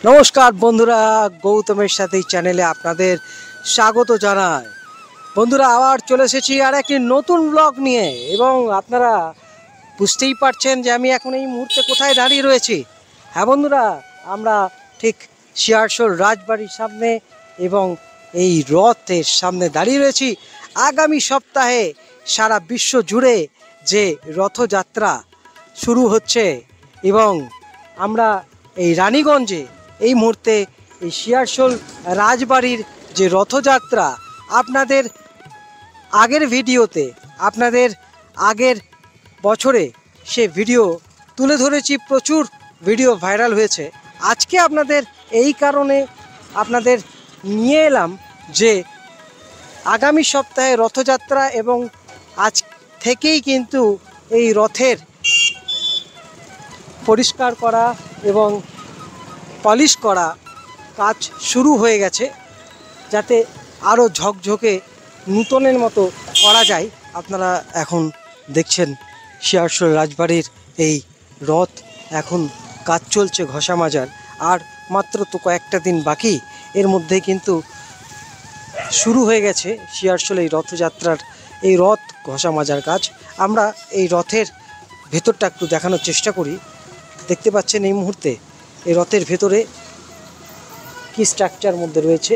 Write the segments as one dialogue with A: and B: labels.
A: নমস্কার বন্ধুরা, গৌতমের সাথে চ্যানেলে আপনাদের স্বাগত জানাই। বন্ধুরা, আবার চলে এসেছি আর একটি নতুন ব্লগ নিয়ে, এবং আপনারা বুঝতেই পারছেন যে আমি এখন এই মুহূর্তে কোথায় দাঁড়িয়ে রয়েছি। হ্যাঁ বন্ধুরা, আমরা ঠিক শিয়ারশোল রাজবাড়ির সামনে এবং এই রথের সামনে দাঁড়িয়ে রয়েছি। আগামী সপ্তাহে সারা বিশ্ব জুড়ে যে রথযাত্রা শুরু হচ্ছে, এবং আমরা এই রানীগঞ্জে এই মুহূর্তে এই শিয়ারশোল রাজবাড়ির যে রথযাত্রা আপনাদের আগের ভিডিওতে, আপনাদের আগের বছরে সে ভিডিও তুলে ধরেছি, প্রচুর ভিডিও ভাইরাল হয়েছে। আজকে আপনাদের এই কারণে আপনাদের নিয়ে এলাম যে আগামী সপ্তাহে রথযাত্রা, এবং আজ থেকেই কিন্তু এই রথের পরিষ্কার করা এবং পলিশ করা কাজ শুরু হয়ে গেছে, যাতে আরও ঝকঝকে নূতনের মতো করা যায়। আপনারা এখন দেখছেন শিয়ারশোল রাজবাড়ির এই রথ, এখন কাজ চলছে ঘষা মাজার, আর মাত্র তো কয়েকটা দিন বাকি, এর মধ্যে কিন্তু শুরু হয়ে গেছে শিয়ারশোল এই রথযাত্রার এই রথ ঘষা মাজার কাজ। আমরা এই রথের ভেতরটা একটু দেখানোর চেষ্টা করি। দেখতে পাচ্ছেন এই মুহূর্তে এই রথের ভেতরে কি স্ট্রাকচার মধ্যে রয়েছে।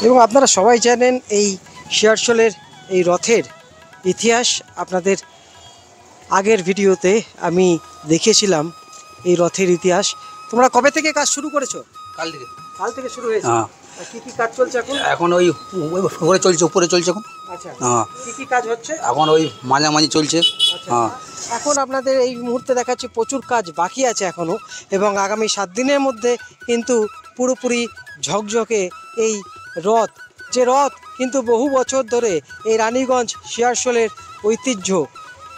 A: এবং আপনারা সবাই জানেন এই শিয়ারশোলের এই রথের ইতিহাস। আপনাদের আগের ভিডিওতে আমি দেখিয়েছিলাম এই রথের ইতিহাস। তোমরা কবে থেকে কাজ শুরু করেছো? কাল থেকে শুরু হয়েছে। কি কি কাজ চলছে এখন?
B: এখন ওই উপরে চলছে, উপরে চলছে এখন।
A: আচ্ছা, কি কি কাজ হচ্ছে
B: এখন? ওই মাঝামাঝি চলছে।
A: এখন আপনাদের এই মুহূর্তে দেখাচ্ছি প্রচুর কাজ বাকি আছে এখনও, এবং আগামী 7 দিনের মধ্যে কিন্তু পুরোপুরি ঝকঝকে এই রথ, যে রথ কিন্তু বহু বছর ধরে এই রানীগঞ্জ শিয়ারশোলের ঐতিহ্য,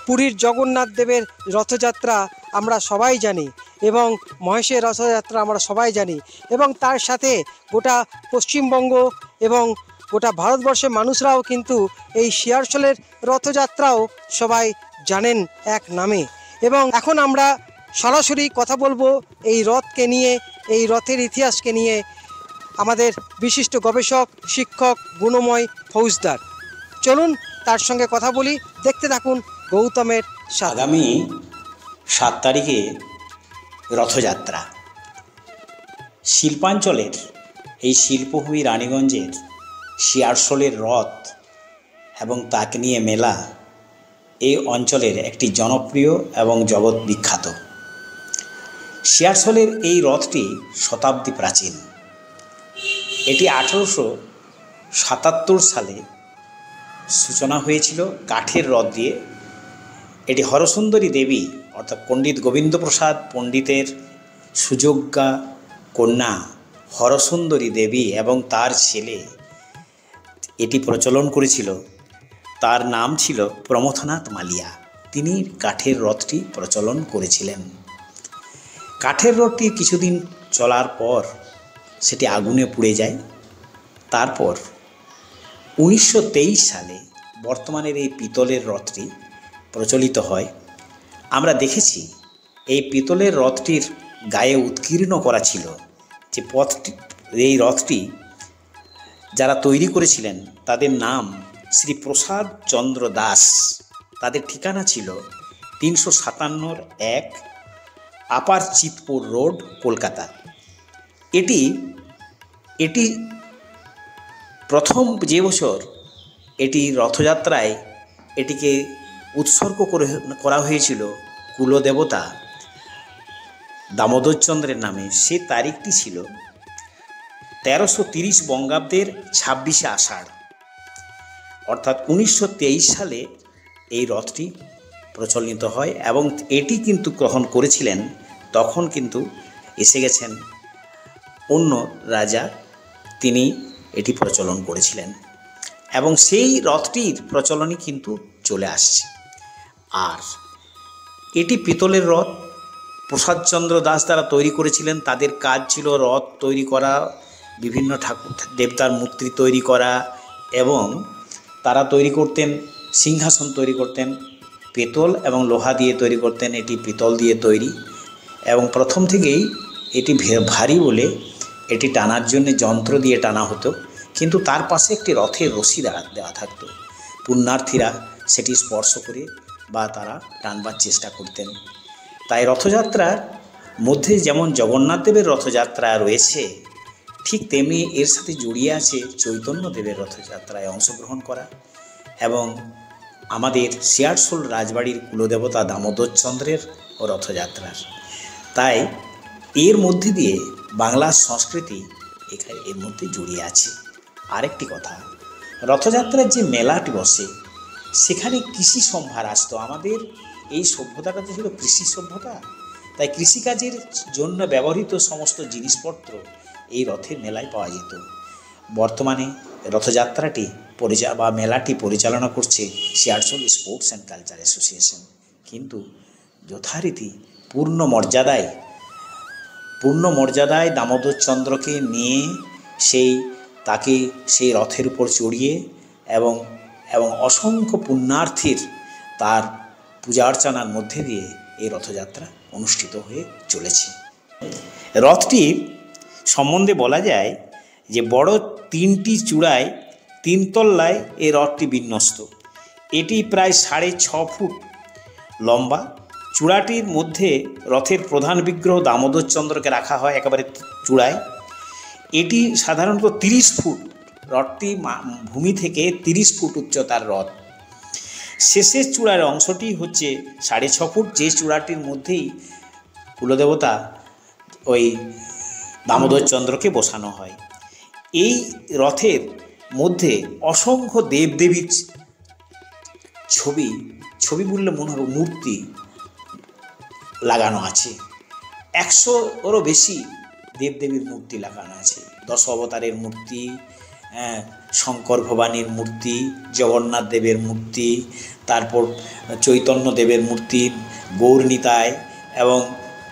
A: পুরীর জগন্নাথ দেবের রথযাত্রা আমরা সবাই জানি, এবং মহেশের রথযাত্রা আমরা সবাই জানি, এবং তার সাথে গোটা পশ্চিমবঙ্গ এবং গোটা ভারতবর্ষের মানুষরাও কিন্তু এই শিয়ারশোলের রথযাত্রাও সবাই জানেন এক নামে। এবং এখন আমরা সরাসরি কথা বলবো এই রথকে নিয়ে, এই রথের ইতিহাসকে নিয়ে আমাদের বিশিষ্ট গবেষক, শিক্ষক গুণময় ফৌজদার। চলুন তার সঙ্গে কথা বলি, দেখতে থাকুন গৌতমের সাথে।
C: আগামী 7 তারিখে রথযাত্রা। শিল্পাঞ্চলের এই শিল্পভূমি রানীগঞ্জের শিয়ারশোলের রথ এবং তাকে নিয়ে মেলা এই অঞ্চলের একটি জনপ্রিয় এবং জগৎ বিখ্যাত। শিয়ারশোলের এই রথটি শতাব্দী প্রাচীন। এটি 1877 সালে সূচনা হয়েছিল কাঠের রথ দিয়ে। এটি হরসুন্দরী দেবী অর্থাৎ পণ্ডিত গোবিন্দপ্রসাদ পণ্ডিতের সুযোগ্যা কন্যা হরসুন্দরী দেবী এবং তার ছেলে এটি প্রচলন করেছিল। তার নাম ছিল প্রমথনাথ মালিয়া। তিনি কাঠের রথটি প্রচলন করেছিলেন। কাঠের রথটি কিছুদিন চলার পর সেটি আগুনে পুড়ে যায়। তারপর 1923 সালে বর্তমানের এই পিতলের রথটি প্রচলিত হয়। আমরা দেখেছি এই পিতলের রথটির গায়ে উৎকীর্ণ করা ছিল যে পথটি, এই রথটি যারা তৈরি করেছিলেন তাদের নাম শ্রী প্রসাদ চন্দ্র দাস। তাদের ঠিকানা ছিল 357-1 আপার চিতপুর রোড, কলকাতা। এটি প্রথম যে বছর এটি রথযাত্রায় এটিকে উৎসর্গ করা হয়েছিল কুলদেবতা দামোদরচন্দ্রের নামে, সে তারিখটি ছিল 1330 বঙ্গাব্দের 26শে আষাঢ়। অর্থাৎ 1923 সালে এই রথটি প্রচলিত হয়, এবং এটি কিন্তু গ্রহণ করেছিলেন, তখন কিন্তু এসে গেছেন অন্য রাজা, তিনি এটি প্রচলন করেছিলেন, এবং সেই রথটির প্রচলনই কিন্তু চলে আসছে। আর এটি পিতলের রথ প্রসাদচন্দ্র দাস দ্বারা তৈরি করেছিলেন। তাদের কাজ ছিল রথ তৈরি করা, বিভিন্ন ঠাকুর দেবতার মূর্তি তৈরি করা, এবং তারা তৈরি করতেন সিংহাসন তৈরি করতেন, পেতল এবং লোহা দিয়ে তৈরি করতেন, এটি পিতল দিয়ে তৈরি এবং প্রথম থেকেই এটি ভারী বলে এটি টানার জন্য যন্ত্র দিয়ে টানা হতো, কিন্তু তার পাশে একটি রথের রশি দেওয়া থাকতো। পুণ্যার্থীরা সেটি স্পর্শ করে বা তারা টানবার চেষ্টা করতেন। তাই রথযাত্রার মধ্যে যেমন জগন্নাথ দেবের রথযাত্রা রয়েছে, ঠিক তেমনি এর সাথে জড়িয়ে আছে চৈতন্য দেবের রথযাত্রায় অংশগ্রহণ করা এবং আমাদের শিয়ারশোল রাজবাড়ির কুলদেবতা দামোদর চন্দ্রের রথযাত্রার। তাই এর মধ্যে দিয়ে বাংলার সংস্কৃতি এখানে এর মধ্যে জড়িয়ে আছে। আরেকটি কথা, রথযাত্রার যে মেলাটি বসে সেখানে কৃষি সম্ভার আসতো। আমাদের এই সভ্যতাটা তো ছিল কৃষি সভ্যতা, তাই কৃষিকাজের জন্য ব্যবহৃত সমস্ত জিনিসপত্র এই রথের মেলায় পাওয়া যেত। বর্তমানে রথযাত্রাটি মেলাটি পরিচালনা করছে Searsole sports and culture association, কিন্তু যথারীতি পূর্ণ মর্যাদায় দামোদর চন্দ্রকে নিয়ে তাকে সেই রথের উপর চড়িয়ে এবং অসংখ্য পুণ্যার্থীর তার পূজা অর্চনার মধ্যে দিয়ে এই রথযাত্রা অনুষ্ঠিত হয়ে চলেছে। রথটির সম্বন্ধে বলা যায় যে বড় 3টি চূড়ায় 3 তল্লায় এই রথটি বিন্যস্ত। এটি প্রায় 6.5 ফুট লম্বা। চূড়াটির মধ্যে রথের প্রধান বিগ্রহ দামোদর চন্দ্রকে রাখা হয় একেবারে চূড়ায়। এটি সাধারণত 30 ফুট, রথটি ভূমি থেকে 30 ফুট উচ্চতার রথ। শেষের চূড়ার অংশটি হচ্ছে 6.5 ফুট, যে চূড়াটির মধ্যেই কুলদেবতা ওই দামোদর চন্দ্রকে বসানো হয়। এই রথের মধ্যে অসংখ্য দেবদেবীর ছবি বললে মনে হবে মূর্তি লাগানো আছে। 100-এরও বেশি দেবদেবীর মূর্তি লাগানো আছে। 10 অবতারের মূর্তি, শঙ্কর ভবানীর মূর্তি, জগন্নাথ দেবের মূর্তি, তারপর চৈতন্য দেবের মূর্তি, গৌরনীতায়, এবং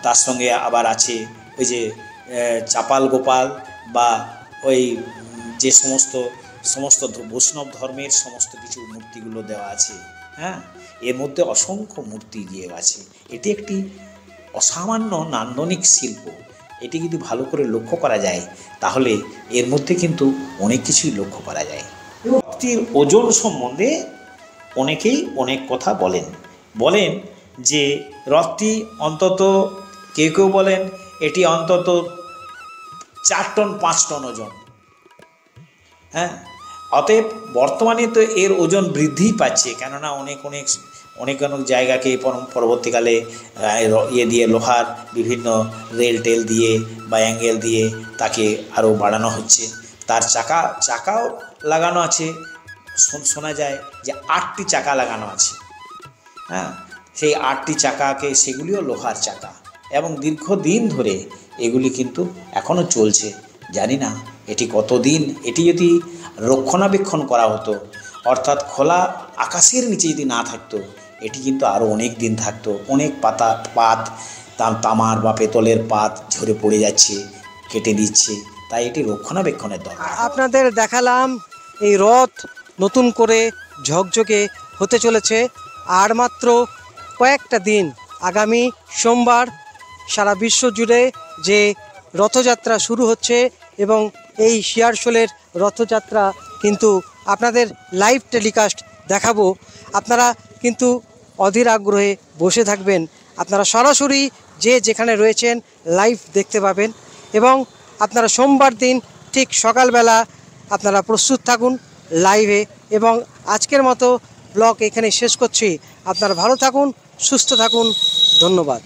C: তার সঙ্গে আবার আছে ওই যে চাপাল গোপাল বা ওই যে সমস্ত বৈষ্ণব ধর্মের সমস্ত কিছু মূর্তিগুলো দেওয়া আছে। এর মধ্যে অসংখ্য মূর্তি দিয়ে আছে। এটি একটি অসামান্য নান্দনিক শিল্প। এটি যদি ভালো করে লক্ষ্য করা যায় তাহলে এর মধ্যে কিন্তু অনেক কিছুই লক্ষ্য করা যায়। রথটির ওজন সম্বন্ধে অনেকেই অনেক কথা বলেন যে রথটি অন্তত কেউ বলেন এটি অন্তত 4 টন 5 টন ওজন। অতএব বর্তমানে তো এর ওজন বৃদ্ধি পাচ্ছে, কেননা অনেক জায়গাকে পরবর্তীকালে দিয়ে লোহার বিভিন্ন রেল টেল দিয়ে বা অ্যাঙ্গেল দিয়ে তাকে আরও বাড়ানো হচ্ছে। তার চাকাও লাগানো আছে, শোনা যায় যে 8টি চাকা লাগানো আছে। সেই 8টি চাকাকে সেগুলিও লোহার চাকা এবং দীর্ঘদিন ধরে এগুলি কিন্তু এখনও চলছে। জানি না এটি কতদিন, এটি যদি রক্ষণাবেক্ষণ করা হতো, অর্থাৎ খোলা আকাশের নিচে যদি না থাকতো, এটি কিন্তু আরও অনেক দিন থাকতো। অনেক পাত তামার বা পেতলের পাত ঝরে পড়ে যাচ্ছে, কেটে দিচ্ছে, তাই এটি রক্ষণাবেক্ষণের দরকার।
A: আপনাদের দেখালাম এই রথ নতুন করে ঝকঝকে হতে চলেছে। আর মাত্র কয়েকটা দিন, আগামী সোমবার সারা বিশ্ব জুড়ে যে রথযাত্রা শুরু হচ্ছে এবং এই শিয়ারশোলের রথযাত্রা কিন্তু আপনাদের লাইভ টেলিকাস্ট দেখাবো। আপনারা কিন্তু অধীর আগ্রহে বসে থাকবেন। আপনারা সরাসরি যেখানে রয়েছেন লাইভ দেখতে পাবেন এবং আপনারা সোমবার দিন ঠিক সকালবেলা আপনারা প্রস্তুত থাকুন লাইভে। এবং আজকের মতো ব্লগ এখানে শেষ করছি। আপনারা ভালো থাকুন, সুস্থ থাকুন, ধন্যবাদ।